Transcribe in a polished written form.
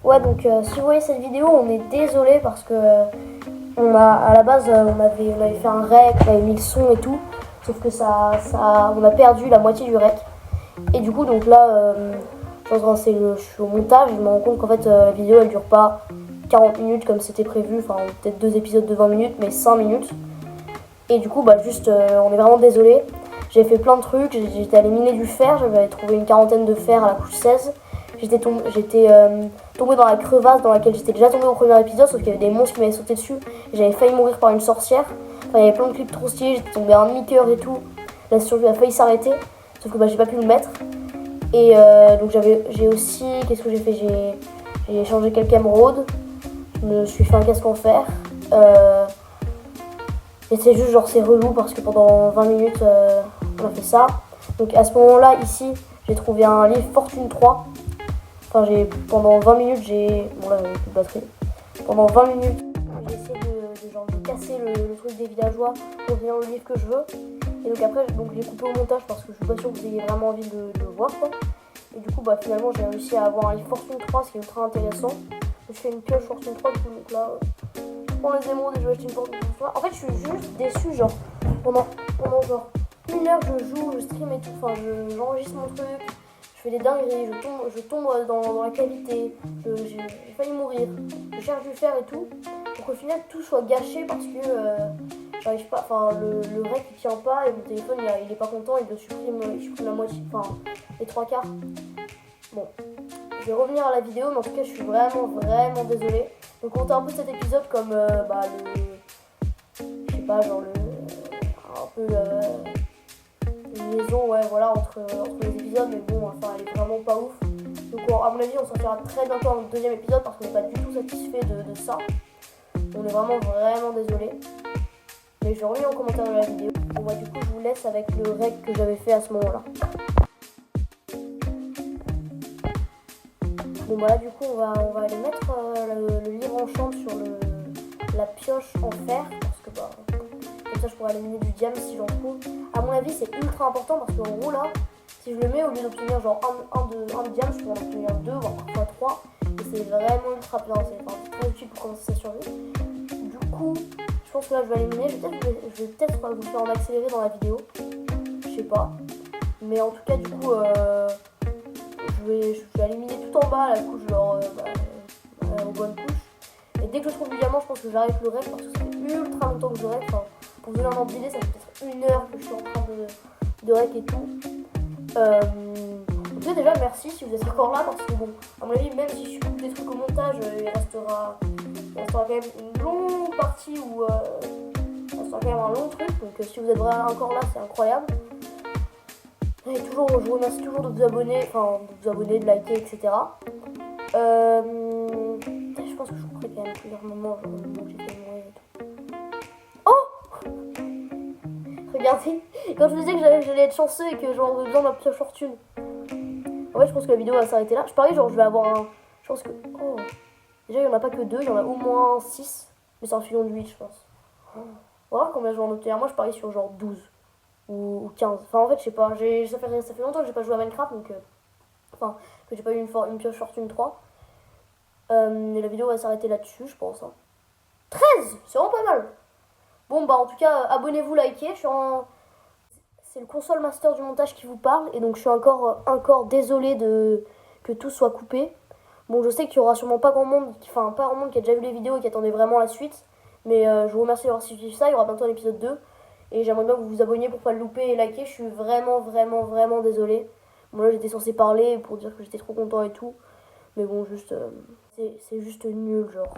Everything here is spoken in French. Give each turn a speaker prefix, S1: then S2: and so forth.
S1: Ouais, donc si vous voyez cette vidéo, on est désolé parce que à la base, on avait fait un rec, on avait mis le son et tout, sauf que on a perdu la moitié du rec. Et du coup, donc là, je suis au montage, je me rends compte qu'en fait, la vidéo elle dure pas 40 minutes comme c'était prévu, enfin peut-être 2 épisodes de 20 minutes, mais 5 minutes. Et du coup, bah juste, on est vraiment désolé. J'ai fait plein de trucs, j'étais allé miner du fer, j'avais trouvé une quarantaine de fer à la couche 16. J'étais tombée dans la crevasse dans laquelle j'étais déjà tombée au premier épisode, sauf qu'il y avait des monstres qui m'avaient sauté dessus. Et j'avais failli mourir par une sorcière. Enfin, il y avait plein de clips trop stylés, j'étais tombée à un demi-cœur et tout. La survie a failli s'arrêter, sauf que bah, j'ai pas pu le mettre. Et donc j'ai aussi, qu'est-ce que j'ai fait, j'ai changé quelques émeraudes, je me suis fait un casque en fer. Et c'est juste genre c'est relou parce que pendant 20 minutes on a fait ça. Donc à ce moment-là ici j'ai trouvé un livre Fortune 3. Enfin pendant 20 minutes bon là j'ai plus de batterie. Pendant 20 minutes j'ai essayé de casser le truc des villageois pour obtenir le livre que je veux. Et donc après j'ai coupé au montage parce que je suis pas sûre que vous ayez vraiment envie de le voir quoi. Et du coup bah finalement j'ai réussi à avoir un livre Fortune 3, ce qui est ultra intéressant. Je fais une pioche Fortune 3 du coup donc là je prends les émeraudes et je vais acheter une Fortune 3. En fait je suis juste déçue genre pendant genre 1 heure je joue, je stream et tout, enfin j'enregistre mon truc, je fais des dingueries, je tombe dans la cavité, j'ai failli mourir, je cherche du fer et tout, pour qu'au final tout soit gâché parce que j'arrive pas, enfin le rec il tient pas et mon téléphone il est pas content, il supprime la moitié, enfin les 3/4. Bon, je vais revenir à la vidéo, mais en tout cas je suis vraiment désolée. Donc on comptez un peu cet épisode comme je sais pas, genre un peu une liaison, ouais, voilà, entre les épisodes, mais bon, enfin, elle est vraiment pas ouf. Donc, à mon avis, on sortira très bientôt un deuxième épisode parce qu'on n'est pas du tout satisfait de ça. On est vraiment désolé. Mais je relis en commentaire de la vidéo. Bon, bah, du coup, je vous laisse avec le rec que j'avais fait à ce moment-là. Bon, bah là, du coup, on va aller mettre le livre en chambre sur la pioche en fer parce que, bah, comme ça je pourrais éliminer du diamant si j'en trouve. À mon avis c'est ultra important parce qu'en gros là, si je le mets au lieu d'obtenir genre un diamant, je pourrais en obtenir 2 voire parfois 3. Et c'est vraiment ultra bien, c'est très utile pour commencer sa survie. Du coup, je pense que là je vais éliminer, je vais peut-être vous faire en accéléré dans la vidéo. Je sais pas. Mais en tout cas du coup je vais éliminer tout en bas la couche genre aux bonnes couches. Et dès que je trouve du diamant, je pense que j'arrête le rec parce que ça fait ultra longtemps que je rec. Enfin, pour vous donner un ordre d'idée, ça fait peut-être 1 heure que je suis en train de rec et tout. Donc déjà merci si vous êtes encore là parce que bon, à mon avis, même si je coupe des trucs au montage, il restera quand même une longue partie où il restera quand même un long truc. Donc si vous êtes encore là, c'est incroyable. Et toujours, je vous remercie toujours de vous abonner, de liker, etc. Je pense que je couperai quand même plusieurs moments, genre le moment où j'ai fait mourir et tout. Oh, regardez, quand je vous disais que j'allais être chanceux et que j'aurais besoin de ma petite fortune. En fait, je pense que la vidéo va s'arrêter là. Je parie, genre, je vais avoir un. Je pense que. Oh, déjà, il n'y en a pas que 2, il y en a au moins 6. Mais c'est un filon de 8, je pense. On va voir combien je vais en obtenir. Moi, je parie sur genre 12 ou 15. Enfin, en fait, je sais pas. Ça fait longtemps que j'ai pas joué à Minecraft, donc. Que j'ai pas eu une pioche fortune 3. Et la vidéo va s'arrêter là-dessus, je pense. 13, c'est vraiment pas mal. Bon, bah en tout cas, abonnez-vous, likez. C'est le console master du montage qui vous parle. Et donc, je suis encore désolée que tout soit coupé. Bon, je sais qu'il y aura sûrement pas grand monde qui a déjà vu les vidéos et qui attendait vraiment la suite. Mais je vous remercie d'avoir suivi ça. Il y aura bientôt un épisode 2. Et j'aimerais bien que vous vous abonniez pour pas le louper et liker. Je suis vraiment désolée. Bon, là, j'étais censée parler pour dire que j'étais trop content et tout. Mais bon, juste, c'est juste nul, genre.